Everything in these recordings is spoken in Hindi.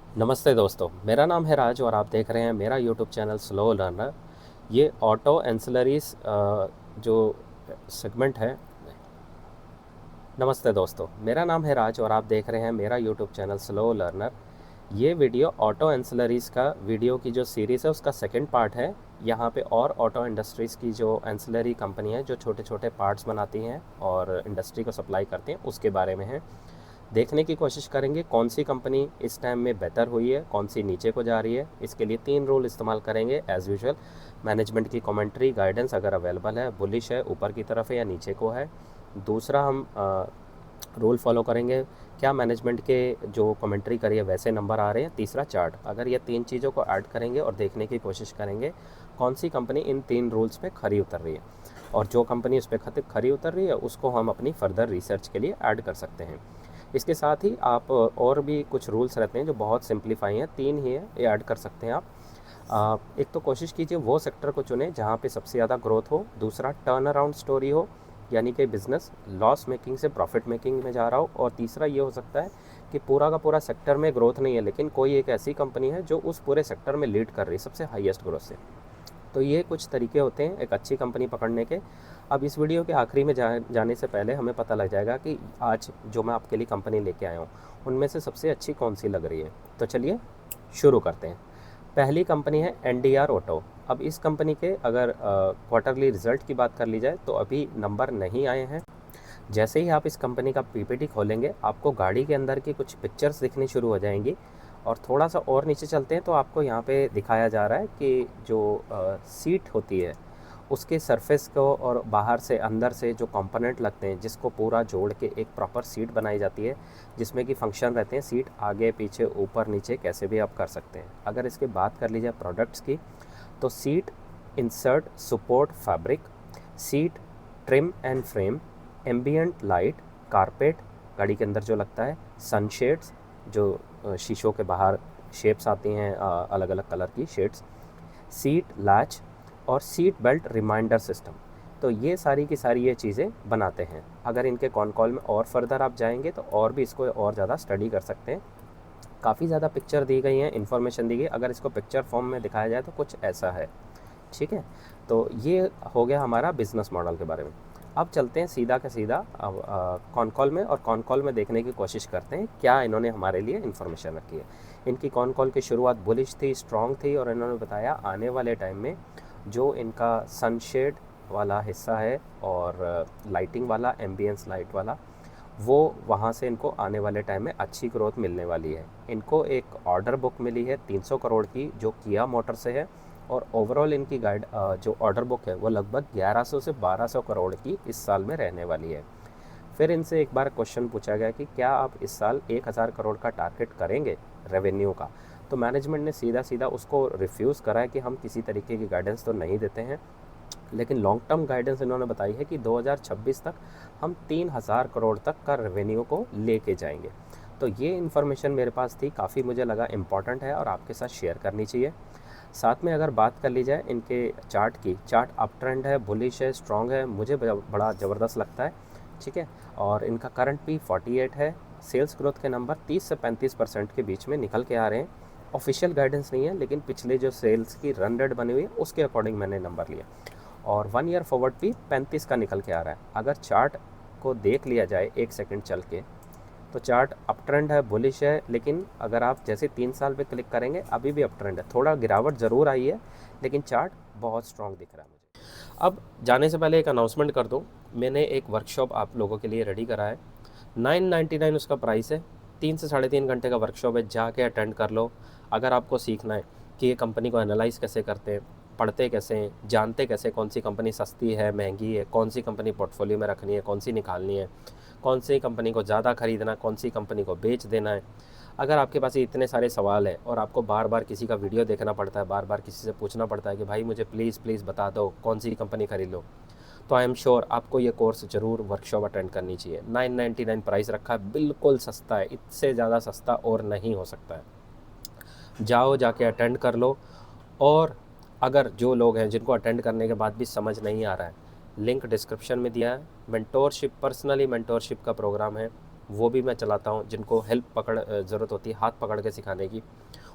नमस्ते दोस्तों, मेरा नाम है राज और आप देख रहे हैं मेरा यूट्यूब चैनल स्लो लर्नर। ये ऑटो एंसिलरीज जो सेगमेंट है। नमस्ते दोस्तों, मेरा नाम है राज और आप देख रहे हैं मेरा यूट्यूब चैनल स्लो लर्नर। ये वीडियो ऑटो एंसिलरीज का वीडियो की जो सीरीज़ है उसका सेकंड पार्ट है। यहाँ पे और ऑटो इंडस्ट्रीज़ की जो एंसिलरी कंपनी है जो छोटे छोटे पार्ट्स बनाती हैं और इंडस्ट्री को सप्लाई करती हैं उसके बारे में है। देखने की कोशिश करेंगे कौन सी कंपनी इस टाइम में बेहतर हुई है, कौन सी नीचे को जा रही है। इसके लिए 3 रूल इस्तेमाल करेंगे एज़ यूजुअल। मैनेजमेंट की कमेंट्री गाइडेंस अगर अवेलेबल है, बुलिश है, ऊपर की तरफ है या नीचे को है। दूसरा हम रूल फॉलो करेंगे, क्या मैनेजमेंट के जो कमेंट्री करी है वैसे नंबर आ रहे हैं। तीसरा चार्ट। अगर ये 3 चीज़ों को ऐड करेंगे और देखने की कोशिश करेंगे कौन सी कंपनी इन 3 रूल्स पे खरी उतर रही है, और जो कंपनी उस पर खरी उतर रही है उसको हम अपनी फर्दर रिसर्च के लिए ऐड कर सकते हैं। इसके साथ ही आप और भी कुछ रूल्स रहते हैं जो बहुत सिंप्लीफाई हैं, 3 ही है, ये ऐड कर सकते हैं आप। एक तो कोशिश कीजिए वो सेक्टर को चुनें जहाँ पे सबसे ज़्यादा ग्रोथ हो। दूसरा टर्न अराउंड स्टोरी हो, यानी कि बिज़नेस लॉस मेकिंग से प्रॉफिट मेकिंग में जा रहा हो। और तीसरा ये हो सकता है कि पूरा का पूरा सेक्टर में ग्रोथ नहीं है लेकिन कोई एक ऐसी कंपनी है जो उस पूरे सेक्टर में लीड कर रही है सबसे हाईएस्ट ग्रोथ से। तो ये कुछ तरीके होते हैं एक अच्छी कंपनी पकड़ने के। अब इस वीडियो के आखिरी में जाने से पहले हमें पता लग जाएगा कि आज जो मैं आपके लिए कंपनी लेके आया हूँ उनमें से सबसे अच्छी कौन सी लग रही है। तो चलिए शुरू करते हैं। पहली कंपनी है एनडीआर ऑटो। अब इस कंपनी के अगर क्वार्टरली रिजल्ट की बात कर ली जाए तो अभी नंबर नहीं आए हैं। जैसे ही आप इस कंपनी का पीपीटी खोलेंगे आपको गाड़ी के अंदर की कुछ पिक्चर्स दिखनी शुरू हो जाएंगी। और थोड़ा सा और नीचे चलते हैं तो आपको यहाँ पे दिखाया जा रहा है कि जो सीट होती है उसके सरफेस को और बाहर से अंदर से जो कंपोनेंट लगते हैं जिसको पूरा जोड़ के एक प्रॉपर सीट बनाई जाती है, जिसमें कि फंक्शन रहते हैं सीट आगे पीछे ऊपर नीचे कैसे भी आप कर सकते हैं। अगर इसके बात कर लीजिए प्रोडक्ट्स की तो seat insert support fabric, seat trim and frame, ambient light, carpet गाड़ी के अंदर जो लगता है, सनशेड्स जो शीशों के बाहर शेप्स आती हैं अलग अलग कलर की शेड्स, सीट लैच और सीट बेल्ट रिमाइंडर सिस्टम। तो ये सारी की सारी ये चीज़ें बनाते हैं। अगर इनके कॉन कॉल में और फर्दर आप जाएंगे तो और भी इसको और ज़्यादा स्टडी कर सकते हैं। काफ़ी ज़्यादा पिक्चर दी गई हैं, इन्फॉर्मेशन दी गई। अगर इसको पिक्चर फॉर्म में दिखाया जाए तो कुछ ऐसा है। ठीक है, तो ये हो गया हमारा बिज़नेस मॉडल के बारे में। अब चलते हैं सीधा का सीधा अब कॉन कॉल में, और कॉन कॉल में देखने की कोशिश करते हैं क्या इन्होंने हमारे लिए इन्फॉर्मेशन रखी है। इनकी कॉन कॉल की शुरुआत बुलिश थी, स्ट्रॉन्ग थी, और इन्होंने बताया आने वाले टाइम में जो इनका सनशेड वाला हिस्सा है और लाइटिंग वाला एम्बियंस लाइट वाला, वो वहाँ से इनको आने वाले टाइम में अच्छी ग्रोथ मिलने वाली है। इनको एक ऑर्डर बुक मिली है 300 करोड़ की जो किया मोटर से है, और ओवरऑल इनकी जो ऑर्डर बुक है वो लगभग 1100 से 1200 करोड़ की इस साल में रहने वाली है। फिर इनसे एक बार क्वेश्चन पूछा गया कि क्या आप इस साल 1000 करोड़ का टारगेट करेंगे रेवेन्यू का। तो मैनेजमेंट ने सीधा सीधा उसको रिफ्यूज़ करा है कि हम किसी तरीके की गाइडेंस तो नहीं देते हैं, लेकिन लॉन्ग टर्म गाइडेंस इन्होंने बताई है कि 2026 तक हम 3000 करोड़ तक का रेवेन्यू को लेके जाएंगे। तो ये इन्फॉर्मेशन मेरे पास थी, काफ़ी मुझे लगा इम्पॉर्टेंट है और आपके साथ शेयर करनी चाहिए। साथ में अगर बात कर ली जाए इनके चार्ट की, चार्ट अप ट्रेंड है, बुलिश है, स्ट्रॉन्ग है, मुझे बड़ा ज़बरदस्त लगता है। ठीक है, और इनका करंट भी 48 है। सेल्स ग्रोथ के नंबर 30 से 35% के बीच में निकल के आ रहे हैं। ऑफिशियल गाइडेंस नहीं है लेकिन पिछले जो सेल्स की रन रेट बनी हुई है उसके अकॉर्डिंग मैंने नंबर लिया। और 1 ईयर फॉरवर्ड भी 35 का निकल के आ रहा है। अगर चार्ट को देख लिया जाए 1 सेकंड चल के तो चार्ट अप ट्रेंड है, बुलिश है, लेकिन अगर आप जैसे 3 साल पे क्लिक करेंगे अभी भी अप ट्रेंड है। थोड़ा गिरावट ज़रूर आई है लेकिन चार्ट बहुत स्ट्रॉन्ग दिख रहा है मुझे। अब जाने से पहले एक अनाउंसमेंट कर दूँ, मैंने एक वर्कशॉप आप लोगों के लिए रेडी करा है। 999 उसका प्राइस है। 3 से 3.5 घंटे का वर्कशॉप है, जाके अटेंड कर लो। अगर आपको सीखना है कि ये कंपनी को एनालाइज कैसे करते हैं, पढ़ते कैसे हैं, जानते कैसे कौन सी कंपनी सस्ती है महंगी है, कौन सी कंपनी पोर्टफोलियो में रखनी है, कौन सी निकालनी है, कौन सी कंपनी को ज़्यादा खरीदना, कौन सी कंपनी को बेच देना है। अगर आपके पास इतने सारे सवाल हैं और आपको बार बार किसी का वीडियो देखना पड़ता है, बार बार किसी से पूछना पड़ता है कि भाई मुझे प्लीज़ प्लीज़ बता दो कौन सी कंपनी खरीद लो, तो आई एम श्योर आपको ये कोर्स ज़रूर वर्कशॉप अटेंड करनी चाहिए। 999 प्राइस रखा है, बिल्कुल सस्ता है, इससे ज़्यादा सस्ता और नहीं हो सकता है। जाओ, जाके अटेंड कर लो। और अगर जो लोग हैं जिनको अटेंड करने के बाद भी समझ नहीं आ रहा है, लिंक डिस्क्रिप्शन में दिया है। मेंटोरशिप, पर्सनली मेंटोरशिप का प्रोग्राम है, वो भी मैं चलाता हूँ। जिनको हेल्प ज़रूरत होती है हाथ पकड़ के सिखाने की,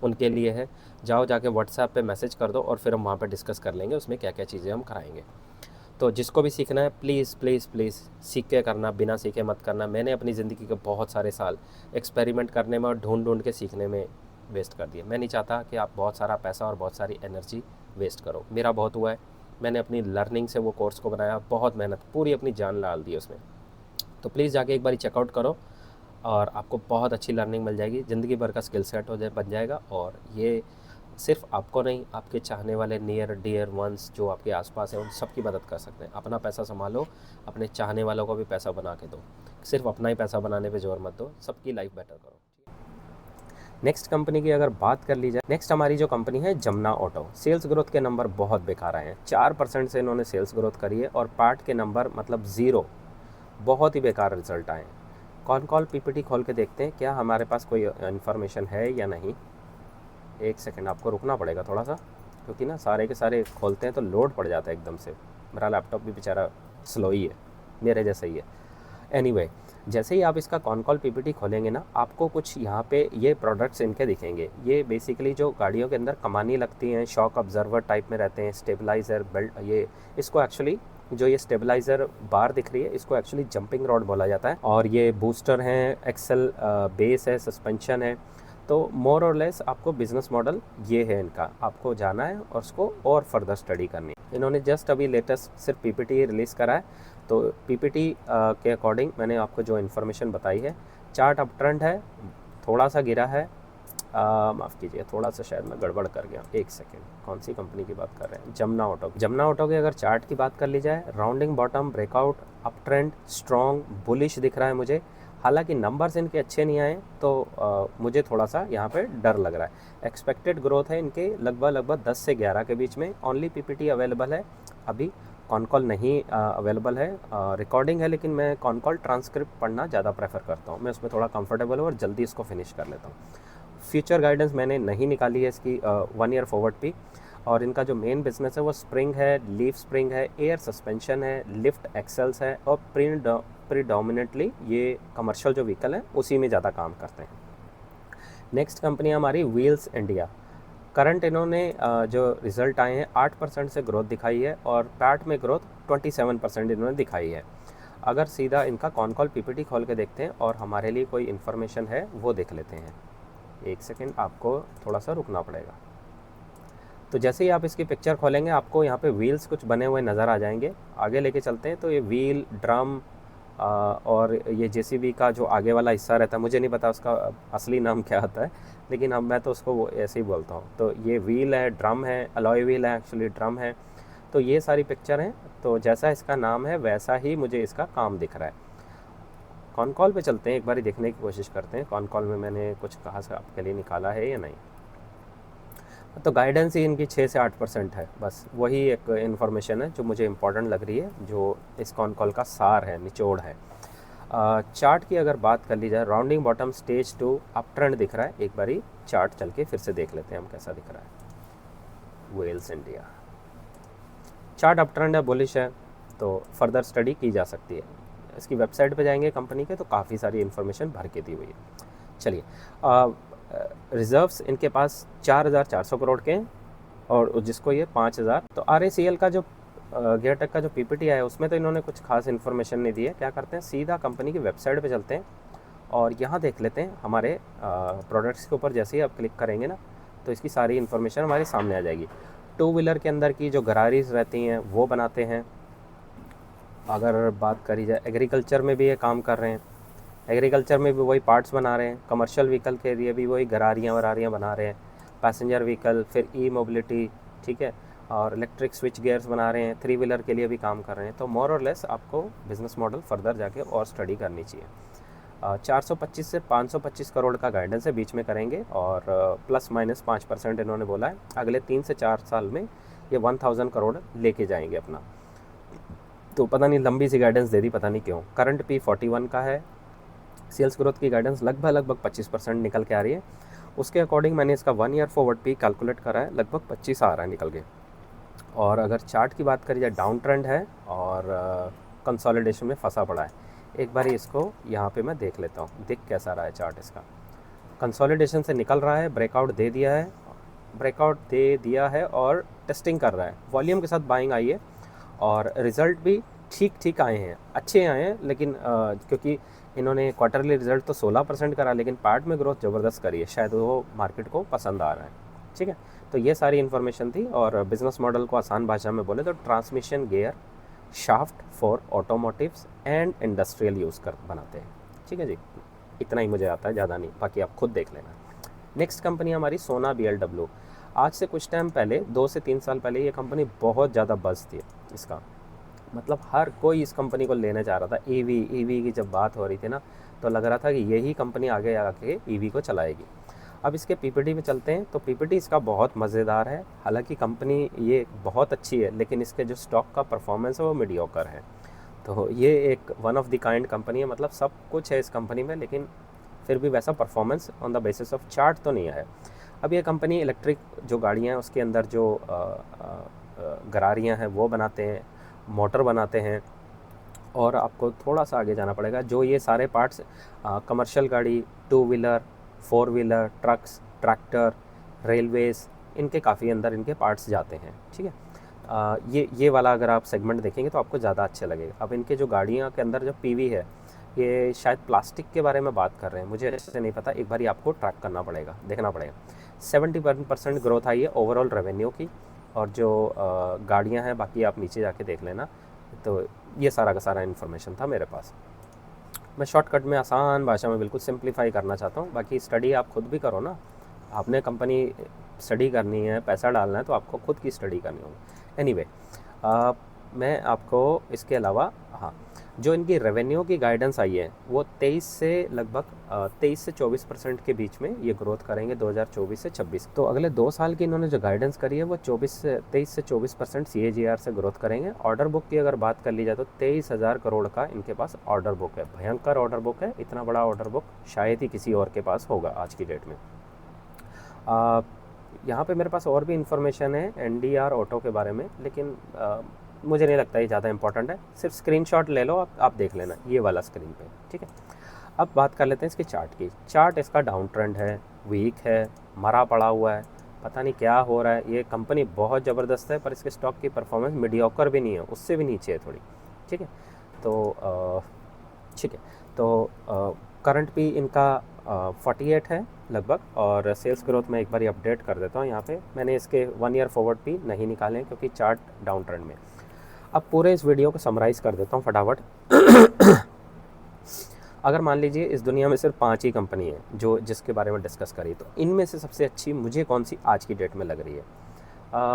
उनके लिए है। जाओ जाके व्हाट्सएप पे मैसेज कर दो और फिर हम वहाँ पे डिस्कस कर लेंगे उसमें क्या क्या चीज़ें हम कराएंगे। तो जिसको भी सीखना है प्लीज़ प्लीज़ प्लीज़ सीख के करना, बिना सीखे मत करना। मैंने अपनी ज़िंदगी के बहुत सारे साल एक्सपेरिमेंट करने में और ढूंढ ढूंढ के सीखने में वेस्ट कर दिए। मैं नहीं चाहता कि आप बहुत सारा पैसा और बहुत सारी एनर्जी वेस्ट करो। मेरा बहुत हुआ है। मैंने अपनी लर्निंग से वो कोर्स को बनाया, बहुत मेहनत, पूरी अपनी जान डाल दी उसमें। तो प्लीज़ जाके एक बारी चेकआउट करो और आपको बहुत अच्छी लर्निंग मिल जाएगी। ज़िंदगी भर का स्किल सेट बन जाएगा। और ये सिर्फ आपको नहीं, आपके चाहने वाले नियर डियर वंस जो आपके आसपास हैं उन सब की मदद कर सकते हैं। अपना पैसा संभालो, अपने चाहने वालों को भी पैसा बना के दो। सिर्फ अपना ही पैसा बनाने पे जोर मत दो, सबकी लाइफ बेटर करो। नेक्स्ट कंपनी की अगर बात कर ली जाए, नेक्स्ट हमारी जो कंपनी है जमुना ऑटो। सेल्स ग्रोथ के नंबर बहुत बेकार आए हैं। 4% से इन्होंने सेल्स ग्रोथ करी है और पार्ट के नंबर मतलब ज़ीरो, बहुत ही बेकार रिजल्ट आए हैं। कॉल पीपीटी खोल के देखते हैं क्या हमारे पास कोई इन्फॉर्मेशन है या नहीं। एक सेकंड आपको रुकना पड़ेगा थोड़ा सा, क्योंकि ना सारे के सारे खोलते हैं तो लोड पड़ जाता है एकदम से। मेरा लैपटॉप भी बेचारा स्लो ही है, मेरे जैसा ही है। एनीवे, जैसे ही आप इसका कॉल पीपीटी खोलेंगे ना, आपको कुछ यहाँ पे ये प्रोडक्ट्स इनके दिखेंगे। ये बेसिकली जो गाड़ियों के अंदर कमानी लगती हैं, शॉक ऑब्जर्वर टाइप में रहते हैं, स्टेबलाइज़र बेल्ट, ये इसको एक्चुअली जो ये स्टेबलाइज़र बार दिख रही है इसको एक्चुअली जंपिंग रॉड बोला जाता है। और ये बूस्टर हैं, एक्सेल बेस है, सस्पेंशन है। तो मोर और लेस आपको बिज़नेस मॉडल ये है इनका, आपको जाना है और उसको और फर्दर स्टडी करनी है। इन्होंने जस्ट अभी लेटेस्ट सिर्फ पीपीटी रिलीज़ करा है। तो पीपीटी के अकॉर्डिंग मैंने आपको जो इन्फॉर्मेशन बताई है, चार्ट अप ट्रेंड है, थोड़ा सा गिरा है, माफ़ कीजिए थोड़ा सा शायद मैं गड़बड़ कर गया। एक सेकेंड, कौन सी कंपनी की बात कर रहे हैं? जमुना ऑटो। जमुना ऑटो के अगर चार्ट की बात कर ली जाए, rounding bottom, breakout, up trend, strong, bullish दिख रहा है मुझे। हालांकि नंबर्स इनके अच्छे नहीं आए तो मुझे थोड़ा सा यहाँ पे डर लग रहा है। एक्सपेक्टेड ग्रोथ है इनके लगभग 10 से 11 के बीच में। ओनली पीपीटी अवेलेबल है अभी, कॉल नहीं अवेलेबल है। रिकॉर्डिंग है, लेकिन मैं कॉल ट्रांसक्रिप्ट पढ़ना ज़्यादा प्रेफर करता हूँ। मैं उसमें थोड़ा कंफर्टेबल हूँ और जल्दी इसको फिनिश कर लेता हूँ। फ्यूचर गाइडेंस मैंने नहीं निकाली है इसकी 1 ईयर फॉरवर्ड पे। और इनका जो मेन बिजनेस है वो स्प्रिंग है, लीफ स्प्रिंग है, एयर सस्पेंशन है, लिफ्ट एक्सेल्स है और प्रीडोमिनेटली ये कमर्शियल जो व्हीकल है उसी में ज़्यादा काम करते हैं। नेक्स्ट कंपनी हमारी व्हील्स इंडिया। करंट इन्होंने जो रिज़ल्ट आए हैं 8% से ग्रोथ दिखाई है और पैट में ग्रोथ 27% इन्होंने दिखाई है। अगर सीधा इनका कॉल पीपीटी खोल के देखते हैं और हमारे लिए कोई इन्फॉर्मेशन है वो देख लेते हैं। एक सेकेंड, आपको थोड़ा सा रुकना पड़ेगा। तो जैसे ही आप इसकी पिक्चर खोलेंगे आपको यहाँ पे व्हील्स कुछ बने हुए नज़र आ जाएंगे। आगे लेके चलते हैं तो ये व्हील, ड्रम और ये जेसीबी का जो आगे वाला हिस्सा रहता है, मुझे नहीं पता उसका असली नाम क्या होता है, लेकिन अब मैं तो उसको वो ऐसे ही बोलता हूँ। तो ये व्हील है, ड्रम है, अलॉय व्हील है, एक्चुअली ड्रम है। तो ये सारी पिक्चर हैं। तो जैसा इसका नाम है वैसा ही मुझे इसका काम दिख रहा है। कॉल पे चलते हैं, एक बार देखने की कोशिश करते हैं कॉल में मैंने कुछ कहा से आपके लिए निकाला है या नहीं। तो गाइडेंस ही इनकी 6 से 8% है, बस वही एक इन्फॉर्मेशन है जो मुझे इम्पॉर्टेंट लग रही है, जो इस कॉल का सार है, निचोड़ है। चार्ट की अगर बात कर ली जाए, rounding bottom, stage 2, up trend दिख रहा है। एक बारी चार्ट चल के फिर से देख लेते हैं हम कैसा दिख रहा है। Wheels India chart up trend है, बुलिश है, तो फर्दर स्टडी की जा सकती है। इसकी वेबसाइट पे जाएंगे कंपनी के तो काफ़ी सारी इन्फॉर्मेशन भर के दी हुई है। चलिए, रिज़र्व्स इनके पास 4,400 करोड़ के हैं और जिसको ये 5,000। तो RACL का जो गियरटेक का जो पीपीटी है उसमें तो इन्होंने कुछ खास इन्फॉर्मेशन नहीं दी है। क्या करते हैं, सीधा कंपनी की वेबसाइट पे चलते हैं और यहाँ देख लेते हैं हमारे प्रोडक्ट्स के ऊपर। जैसे ही आप क्लिक करेंगे ना तो इसकी सारी इन्फॉर्मेशन हमारे सामने आ जाएगी। 2 व्हीलर के अंदर की जो गरारीज रहती हैं वो बनाते हैं। अगर बात करी जाए एग्रीकल्चर में भी ये काम कर रहे हैं, एग्रीकल्चर में भी वही पार्ट्स बना रहे हैं। कमर्शियल व्हीकल के लिए भी वही गरारियाँ बना रहे हैं। पैसेंजर व्हीकल, फिर ई मोबिलिटी, ठीक है, और इलेक्ट्रिक स्विच गियर्स बना रहे हैं। 3 व्हीलर के लिए भी काम कर रहे हैं। तो मोर और लेस आपको बिज़नेस मॉडल फर्दर जाके और स्टडी करनी चाहिए। 425 से 525 करोड़ का गाइडेंस है, बीच में करेंगे और ±5% इन्होंने बोला है। अगले 3 से 4 साल में ये 1000 करोड़ लेके जाएंगे अपना। तो पता नहीं, लंबी सी गाइडेंस दे दी, पता नहीं क्यों। करंट P 41 का है। सेल्स ग्रोथ की गाइडेंस लगभग 25% निकल के आ रही है। उसके अकॉर्डिंग मैंने इसका 1 ईयर फॉरवर्ड पे कैलकुलेट करा है, लगभग 25 आ रहा है निकल के। और अगर चार्ट की बात करी जाए, डाउन ट्रेंड है और कंसोलिडेशन में फंसा पड़ा है। एक बार इसको यहाँ पे मैं देख लेता हूँ, दिख कैसा रहा है चार्ट इसका। कंसोलिडेशन से निकल रहा है, ब्रेकआउट दे दिया है और टेस्टिंग कर रहा है। वॉल्यूम के साथ बाइंग आई है और रिज़ल्ट भी ठीक ठीक आए हैं, अच्छे आए हैं, लेकिन क्योंकि इन्होंने क्वार्टरली रिजल्ट तो 16% करा, लेकिन पार्ट में ग्रोथ ज़बरदस्त करी है, शायद वो मार्केट को पसंद आ रहा है। ठीक है, तो ये सारी इन्फॉर्मेशन थी। और बिज़नेस मॉडल को आसान भाषा में बोले तो transmission gear shaft for automotives and industrial use कर बनाते हैं। ठीक है जी, इतना ही मुझे आता है, ज़्यादा नहीं, बाकी आप खुद देख लेना। नेक्स्ट कंपनी हमारी सोना BLW। आज से कुछ टाइम पहले, 2 से 3 साल पहले ये कंपनी बहुत ज़्यादा बज़ थी इसका, मतलब हर कोई इस कंपनी को लेना चाह रहा था। ईवी की जब बात हो रही थी ना, तो लग रहा था कि यही कंपनी आगे आके ईवी को चलाएगी। अब इसके पीपीटी में चलते हैं, तो पीपीटी इसका बहुत मज़ेदार है। हालांकि कंपनी ये बहुत अच्छी है, लेकिन इसके जो स्टॉक का परफॉर्मेंस है वो मीडियोकर है। तो ये एक one of the kind company है, मतलब सब कुछ है इस कंपनी में, लेकिन फिर भी वैसा performance on the basis of chart तो नहीं आया। अब ये कंपनी इलेक्ट्रिक जो गाड़ियाँ हैं उसके अंदर जो गरारियाँ हैं वो बनाते हैं, मोटर बनाते हैं। और आपको थोड़ा सा आगे जाना पड़ेगा, जो ये सारे पार्ट्स कमर्शियल गाड़ी, 2 wheeler, 4 wheeler, trucks, tractor, Railways, इनके काफ़ी अंदर इनके पार्ट्स जाते हैं। ठीक है, ये वाला अगर आप सेगमेंट देखेंगे तो आपको ज़्यादा अच्छा लगेगा। अब इनके जो गाड़ियाँ के अंदर जो पीवी है, ये शायद प्लास्टिक के बारे में बात कर रहे हैं, मुझे ऐसे नहीं पता, एक बार आपको ट्रैक करना पड़ेगा, देखना पड़ेगा। 71% ग्रोथ आई है ओवरऑल रेवेन्यू की। और जो गाड़ियाँ हैं बाकी आप नीचे जाके देख लेना। तो ये सारा का सारा इन्फॉर्मेशन था मेरे पास। मैं शॉर्टकट में आसान भाषा में बिल्कुल सिंप्लीफाई करना चाहता हूँ, बाकी स्टडी आप खुद भी करो ना। आपने कंपनी स्टडी करनी है, पैसा डालना है, तो आपको खुद की स्टडी करनी होगी। एनीवे, मैं आपको इसके अलावा, हाँ, जो इनकी रेवेन्यू की गाइडेंस आई है वो 23 से लगभग 23 से 24% के बीच में ये ग्रोथ करेंगे 2024 से 26। तो अगले 2 साल की इन्होंने जो गाइडेंस करी है वो 23 से 24% CAGR से ग्रोथ करेंगे। ऑर्डर बुक की अगर बात कर ली जाए तो 23,000 करोड़ का इनके पास ऑर्डर बुक है। भयंकर ऑर्डर बुक है, इतना बड़ा ऑर्डर बुक शायद ही किसी और के पास होगा आज की डेट में। यहाँ पे मेरे पास और भी इंफॉर्मेशन है NDR ऑटो के बारे में, लेकिन मुझे नहीं लगता ये ज़्यादा इंपॉर्टेंट है। सिर्फ स्क्रीनशॉट ले लो, आप देख लेना ये वाला स्क्रीन पे। ठीक है, अब बात कर लेते हैं इसकी चार्ट की। चार्ट इसका डाउन ट्रेंड है, वीक है, मरा पड़ा हुआ है, पता नहीं क्या हो रहा है। ये कंपनी बहुत ज़बरदस्त है, पर इसके स्टॉक की परफॉर्मेंस मीडियोकर भी नहीं है, उससे भी नीचे है थोड़ी। ठीक है, तो ठीक है, तो करंट भी इनका 48 है लगभग। और सेल्स ग्रोथ में एक बार अपडेट कर देता हूँ। यहाँ पे मैंने इसके 1 ईयर फॉरवर्ड भी नहीं निकाले क्योंकि चार्ट डाउन ट्रेंड में। अब पूरे इस वीडियो को समराइज़ कर देता हूँ फटाफट। अगर मान लीजिए इस दुनिया में सिर्फ 5 ही कंपनी है जो जिसके बारे में डिस्कस करी, तो इनमें से सबसे अच्छी मुझे कौन सी आज की डेट में लग रही है?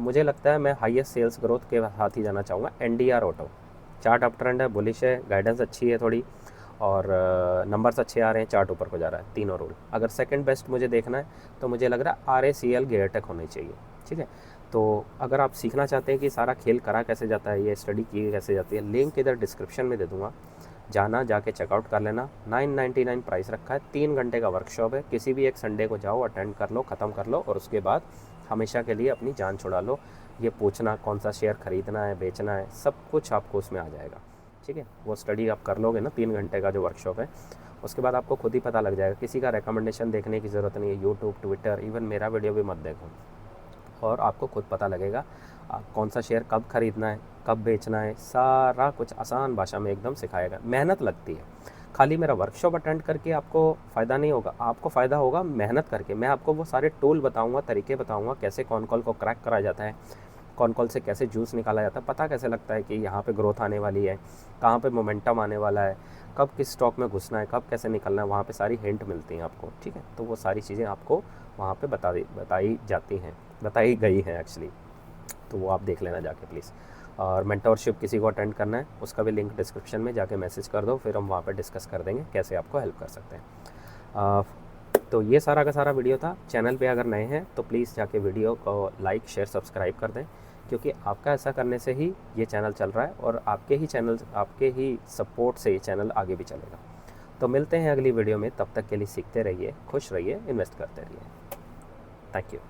मुझे लगता है मैं हाईएस्ट सेल्स ग्रोथ के साथ ही जाना चाहूँगा NDR auto. Chart up trend है, बुलिश है, गाइडेंस अच्छी है थोड़ी, और नंबर्स अच्छे आ रहे हैं, चार्ट ऊपर को जा रहा है, तीनों रूल। अगर सेकंड बेस्ट मुझे देखना है तो मुझे लग रहा है RACL गियरटेक होनी चाहिए। ठीक है, तो अगर आप सीखना चाहते हैं कि सारा खेल करा कैसे जाता है, ये स्टडी की कैसे जाती है, लिंक इधर डिस्क्रिप्शन में दे दूँगा, जाके चेकआउट कर लेना। 999 प्राइस रखा है, 3 घंटे का वर्कशॉप है। किसी भी एक संडे को जाओ, अटेंड कर लो, ख़त्म कर लो, और उसके बाद हमेशा के लिए अपनी जान छुड़ा लो। ये पूछना कौन सा शेयर ख़रीदना है, बेचना है, सब कुछ आपको उसमें आ जाएगा। ठीक है, वो स्टडी आप कर लोगे ना, 3 घंटे का जो वर्कशॉप है, उसके बाद आपको खुद ही पता लग जाएगा। किसी का रिकमेंडेशन देखने की ज़रूरत नहीं है, यूट्यूब, ट्विटर, इवन मेरा वीडियो भी मत देखो, और आपको खुद पता लगेगा कौन सा शेयर कब ख़रीदना है, कब बेचना है, सारा कुछ आसान भाषा में एकदम सिखाएगा। मेहनत लगती है, खाली मेरा वर्कशॉप अटेंड करके आपको फ़ायदा नहीं होगा, आपको फ़ायदा होगा मेहनत करके। मैं आपको वो सारे टूल बताऊँगा, तरीके बताऊँगा, कैसे कौन कॉल को क्रैक करा जाता है, कौन कॉल से कैसे जूस निकाला जाता है, पता कैसे लगता है कि यहाँ पे ग्रोथ आने वाली है, कहाँ पे मोमेंटम आने वाला है, कब किस स्टॉक में घुसना है, कब कैसे निकलना है, वहाँ पे सारी हिंट मिलती हैं आपको। ठीक है, तो वो सारी चीज़ें आपको वहाँ पे बताई गई हैं एक्चुअली, तो वो आप देख लेना जाके प्लीज़। और मेंटरशिप किसी को अटेंड करना है, उसका भी लिंक डिस्क्रिप्शन में जाके मैसेज कर दो, फिर हम वहाँ पे डिस्कस कर देंगे कैसे आपको हेल्प कर सकते हैं। तो ये सारा का सारा वीडियो था। चैनल पे अगर नए हैं तो प्लीज़ जाके वीडियो को लाइक, शेयर, सब्सक्राइब कर दें, क्योंकि आपका ऐसा करने से ही ये चैनल चल रहा है, और आपके ही सपोर्ट से ये चैनल आगे भी चलेगा। तो मिलते हैं अगली वीडियो में, तब तक के लिए सीखते रहिए, खुश रहिए, इन्वेस्ट करते रहिए। Thank you.